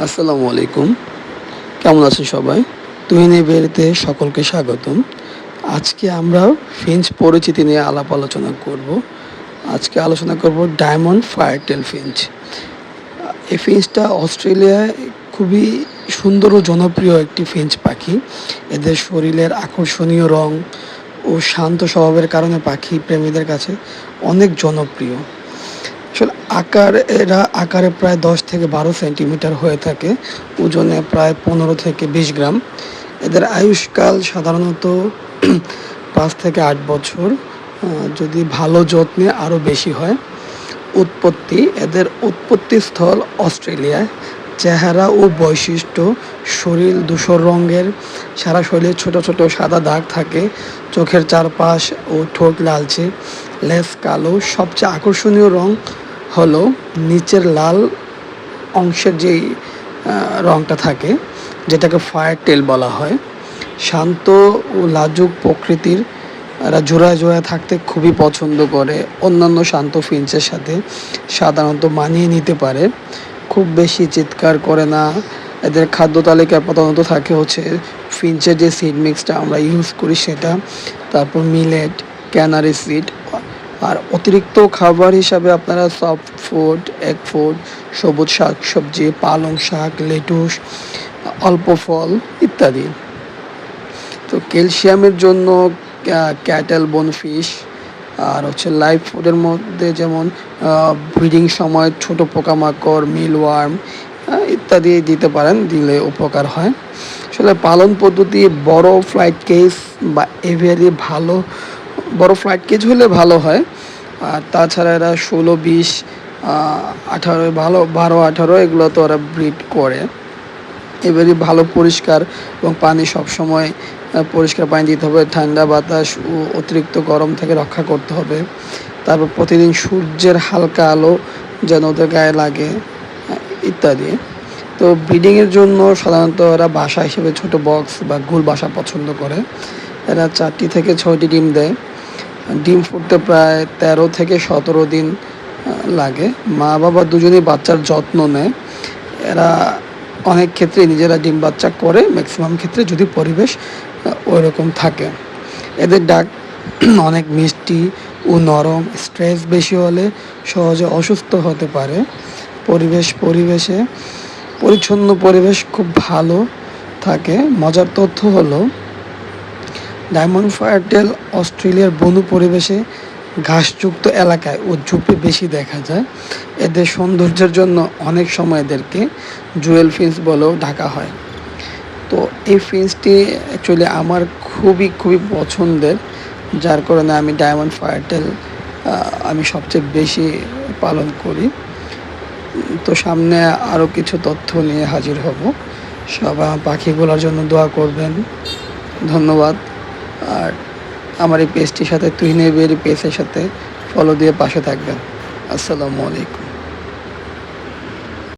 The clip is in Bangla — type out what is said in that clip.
আসসালামু আলাইকুম। কেমন আছেন সবাই? তুহিনের বেড়িতে সকলকে স্বাগতম। আজকে আমরা ফিঞ্চ পরিচিতি নিয়ে আলাপ আলোচনা করব। আজকে আলোচনা করব ডায়মন্ড ফায়ারটেল ফিঞ্চ। এই ফিঞ্চটা অস্ট্রেলিয়ায় খুবই সুন্দর ও জনপ্রিয় একটি ফিঞ্চ পাখি। এদের শরীরের আকর্ষণীয় রং ও শান্ত স্বভাবের কারণে পাখি প্রেমীদের কাছে অনেক জনপ্রিয়। আসলে এরা আকারে প্রায় 10 থেকে 12 সেন্টিমিটার হয়ে থাকে, ওজনে প্রায় 15 থেকে 20 গ্রাম। এদের আয়ুষ্কাল সাধারণত 5 থেকে 8 বছর, যদি ভালো যত্নে আরও বেশি হয়। এদের উৎপত্তি স্থল অস্ট্রেলিয়ায়। চেহারা ও বৈশিষ্ট্য: শরীর ধূসর রঙের, সারা শরীরে ছোট ছোট সাদা দাগ থাকে, চোখের চারপাশ ও ঠোঁট লালচে, লেজ কালো। সবচেয়ে আকর্ষণীয় রং হলো নিচের লাল অংশের যেই রংটা থাকে, যেটাকে ফায়ার টেল বলা হয়। শান্ত ও লাজুক প্রকৃতির, এরা জোড়ায় জোড়ায় থাকতে খুবই পছন্দ করে। অন্যান্য শান্ত ফিঞ্চের সাথে সাধারণত মানিয়ে নিতে পারে, খুব বেশি চিৎকার করে না। এদের খাদ্য তালিকায় প্রধানত থাকে হচ্ছে ফিঞ্চের যে সিড মিক্সটা আমরা ইউজ করি সেটা, তারপর মিলেট, ক্যানারি সিড। আর অতিরিক্ত খাবার হিসাবে আপনারা সফট ফুড, এগ ফুড, সবুজ শাক সবজি, পালং শাক, লেটুস, অল্প ফল ইত্যাদি। তো ক্যালসিয়ামের জন্য ক্যাটেল বোন ফিশ, আর হচ্ছে লাইভ ফুডের মধ্যে যেমন ব্রিডিং সময় ছোট পোকামাকড়, মিলওয়ার্ম ইত্যাদি দিতে পারেন, দিলে উপকার হয়। আসলে পালন পদ্ধতি: বড় ফ্লাইট কেস বা এভিয়ারি বড় ফ্লাইট কেজ হলে ভালো হয়। আর তাছাড়া এরা 16, 20, 18, 12, 18 এগুলো তো ওরা ব্রিড করে। এবারে ভালো পরিষ্কার এবং পানি সবসময় পরিষ্কার পানি দিতে হবে। ঠান্ডা বাতাস ও অতিরিক্ত গরম থেকে রক্ষা করতে হবে। তারপর প্রতিদিন সূর্যের হালকা আলো যেন ওদের গায়ে লাগে ইত্যাদি। তো ব্রিডিংয়ের জন্য সাধারণত ওরা বাসা হিসেবে ছোট বক্স বা গোল বাসা পছন্দ করে। এরা 4টি থেকে 6টি ডিম দেয়। ডিম ফুটতে প্রায় 13 থেকে 17 দিন লাগে। মা বাবা দুজনেই বাচ্চার যত্ন নেয়। এরা অনেক ক্ষেত্রে নিজেরা ডিম বাচ্চা করে, ম্যাক্সিমাম ক্ষেত্রে যদি পরিবেশ ওই রকম থাকে। এদের ডাক অনেক মিষ্টি ও নরম। স্ট্রেস বেশি হলে সহজে অসুস্থ হতে পারে। পরিচ্ছন্ন পরিবেশ খুব ভালো থাকে। মজার তথ্য হলো ডায়মন্ড ফায়ারটেল অস্ট্রেলিয়ার বন পরিবেশে ঘাসযুক্ত এলাকায় ও ঝোপে বেশি দেখা যায়। এদের সৌন্দর্যের জন্য অনেক সময় এদেরকে জুয়েল ফিঞ্চ বলেও ডাকা হয়। তো এই ফিঞ্চটি অ্যাকচুয়ালি আমার খুবই পছন্দের, যার কারণে আমি ডায়মন্ড ফায়ারটেল আমি সবচেয়ে বেশি পালন করি। তো সামনে আরও কিছু তথ্য নিয়ে হাজির হব। সবাই পাখিগুলোর জন্য দোয়া করবেন। ধন্যবাদ। আর আমার এই পেজটির সাথে, তুহিনের বেরি পেজের সাথে ফলো দিয়ে পাশে থাকবেন। আসসালামু আলাইকুম।